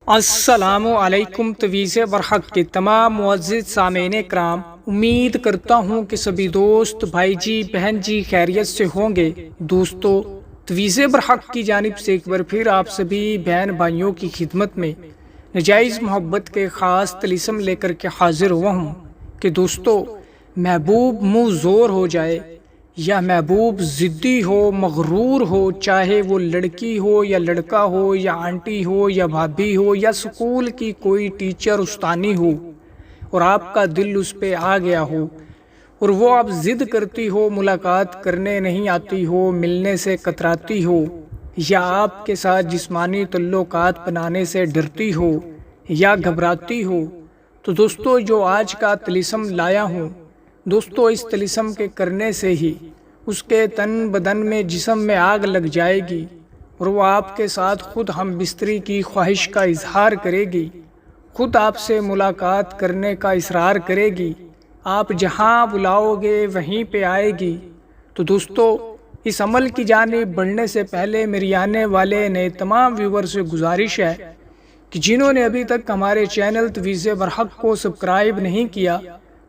السلام علیکم تویز برحق کے تمام معزز سامعین کرام، امید کرتا ہوں کہ سبھی دوست بھائی جی بہن جی خیریت سے ہوں گے۔ دوستو، تویز برحق کی جانب سے ایک بار پھر آپ سبھی بہن بھائیوں کی خدمت میں نجائز محبت کے خاص طلسم لے کر کے حاضر ہوا ہوں کہ دوستو، محبوب منہ زور ہو جائے یا محبوب ضدی ہو، مغرور ہو، چاہے وہ لڑکی ہو یا لڑکا ہو یا آنٹی ہو یا بھابھی ہو یا سکول کی کوئی ٹیچر استانی ہو، اور آپ کا دل اس پہ آ گیا ہو اور وہ آپ ضد کرتی ہو، ملاقات کرنے نہیں آتی ہو، ملنے سے کتراتی ہو، یا آپ کے ساتھ جسمانی تعلقات بنانے سے ڈرتی ہو یا گھبراتی ہو، تو دوستو جو آج کا طلسم لایا ہوں، دوستو اس طلسم کے کرنے سے ہی اس کے تن بدن میں جسم میں آگ لگ جائے گی اور وہ آپ کے ساتھ خود ہم بستری کی خواہش کا اظہار کرے گی، خود آپ سے ملاقات کرنے کا اصرار کرے گی، آپ جہاں بلاؤ گے وہیں پہ آئے گی۔ تو دوستو، اس عمل کی جانب بڑھنے سے پہلے میری آنے والے نئے تمام ویور سے گزارش ہے کہ جنہوں نے ابھی تک ہمارے چینل تویز برحق کو سبسکرائب نہیں کیا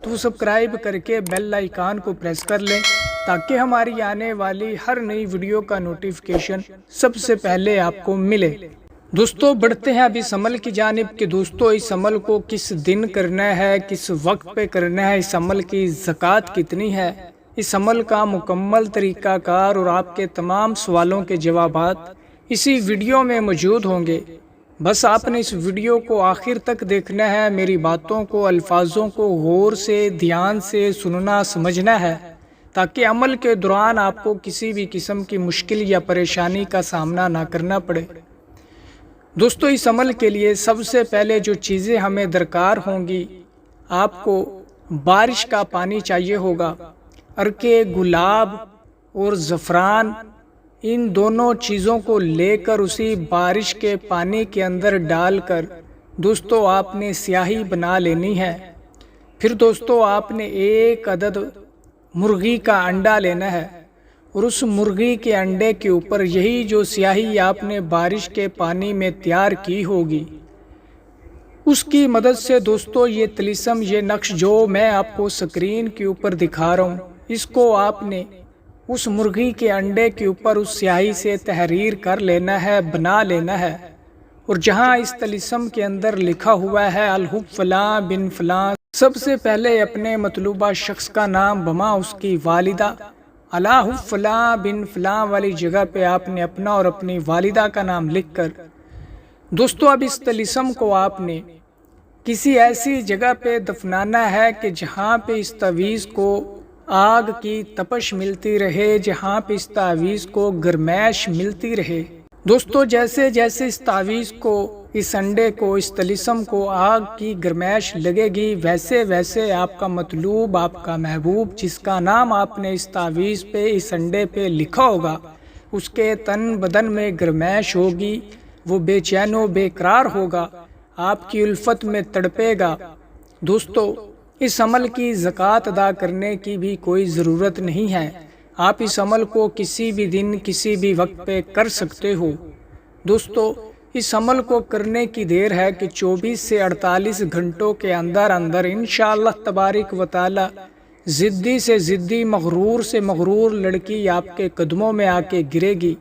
تو وہ سبسکرائب کر کے بیل آئیکن کو پریس کر لیں تاکہ ہماری آنے والی ہر نئی ویڈیو کا نوٹیفیکیشن سب سے پہلے آپ کو ملے۔ دوستو، بڑھتے ہیں اب اس عمل کی جانب کہ دوستو اس عمل کو کس دن کرنا ہے، کس وقت پہ کرنا ہے، اس عمل کی زکوٰۃ کتنی ہے، اس عمل کا مکمل طریقہ کار اور آپ کے تمام سوالوں کے جوابات اسی ویڈیو میں موجود ہوں گے۔ بس آپ نے اس ویڈیو کو آخر تک دیکھنا ہے، میری باتوں کو، الفاظوں کو غور سے دھیان سے سننا سمجھنا ہے تاکہ عمل کے دوران آپ کو کسی بھی قسم کی مشکل یا پریشانی کا سامنا نہ کرنا پڑے۔ دوستو، اس عمل کے لیے سب سے پہلے جو چیزیں ہمیں درکار ہوں گی، آپ کو بارش کا پانی چاہیے ہوگا، عرق گلاب اور زعفران، ان دونوں چیزوں کو لے کر اسی بارش کے پانی کے اندر ڈال کر دوستو آپ نے سیاہی بنا لینی ہے۔ پھر دوستو آپ نے ایک عدد مرغی کا انڈا لینا ہے اور اس مرغی کے انڈے کے اوپر یہی جو سیاہی آپ نے بارش کے پانی میں تیار کی ہوگی، اس کی مدد سے دوستو یہ طلسم، یہ نقش جو میں آپ کو سکرین کے اوپر دکھا رہا ہوں، اس کو آپ نے اس مرغی کے انڈے کے اوپر اس سیاہی سے تحریر کر لینا ہے، بنا لینا ہے، اور جہاں اس طلسم کے اندر لکھا ہوا ہے الحب فلاں بن فلاں، سب سے پہلے اپنے مطلوبہ شخص کا نام بما اس کی والدہ، الحب فلاں بن فلاں والی جگہ پہ آپ نے اپنا اور اپنی والدہ کا نام لکھ کر دوستو اب اس طلسم کو آپ نے کسی ایسی جگہ پہ دفنانا ہے کہ جہاں پہ اس تعویذ کو آگ کی تپش ملتی رہے، جہاں پہ اس تعویذ کو گرمائش ملتی رہے۔ دوستو جیسے جیسے اس تعویذ کو، اس انڈے کو، اس طلسم کو آگ کی گرمائش لگے گی، ویسے ویسے آپ کا مطلوب، آپ کا محبوب، جس کا نام آپ نے اس تعویذ پہ، اس انڈے پہ لکھا ہوگا، اس کے تن بدن میں گرمائش ہوگی، وہ بے چین و بے قرار ہوگا، آپ کی الفت میں تڑپے گا۔ دوستو، اس عمل کی زکوٰۃ ادا کرنے کی بھی کوئی ضرورت نہیں ہے، آپ اس عمل کو کسی بھی دن، کسی بھی وقت پہ کر سکتے ہو۔ دوستو، اس عمل کو کرنے کی دیر ہے کہ 24 سے 48 گھنٹوں کے اندر اندر انشاءاللہ تبارک و تعالی ضدی سے ضدی، مغرور سے مغرور لڑکی آپ کے قدموں میں آ کے گرے گی،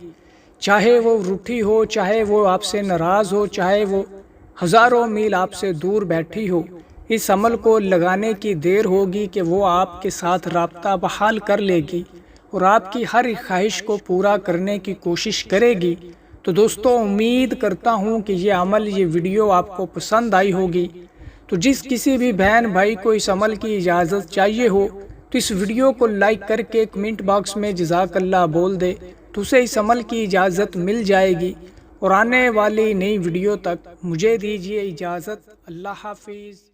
چاہے وہ روٹھی ہو، چاہے وہ آپ سے ناراض ہو، چاہے وہ ہزاروں میل آپ سے دور بیٹھی ہو۔ اس عمل کو لگانے کی دیر ہوگی کہ وہ آپ کے ساتھ رابطہ بحال کر لے گی اور آپ کی ہر خواہش کو پورا کرنے کی کوشش کرے گی۔ تو دوستو، امید کرتا ہوں کہ یہ عمل، یہ ویڈیو آپ کو پسند آئی ہوگی۔ تو جس کسی بھی بہن بھائی کو اس عمل کی اجازت چاہیے ہو تو اس ویڈیو کو لائک کر کے کمنٹ باکس میں جزاک اللہ بول دے تو اسے اس عمل کی اجازت مل جائے گی۔ اور آنے والی نئی ویڈیو تک مجھے دیجیے اجازت۔ اللہ حافظ۔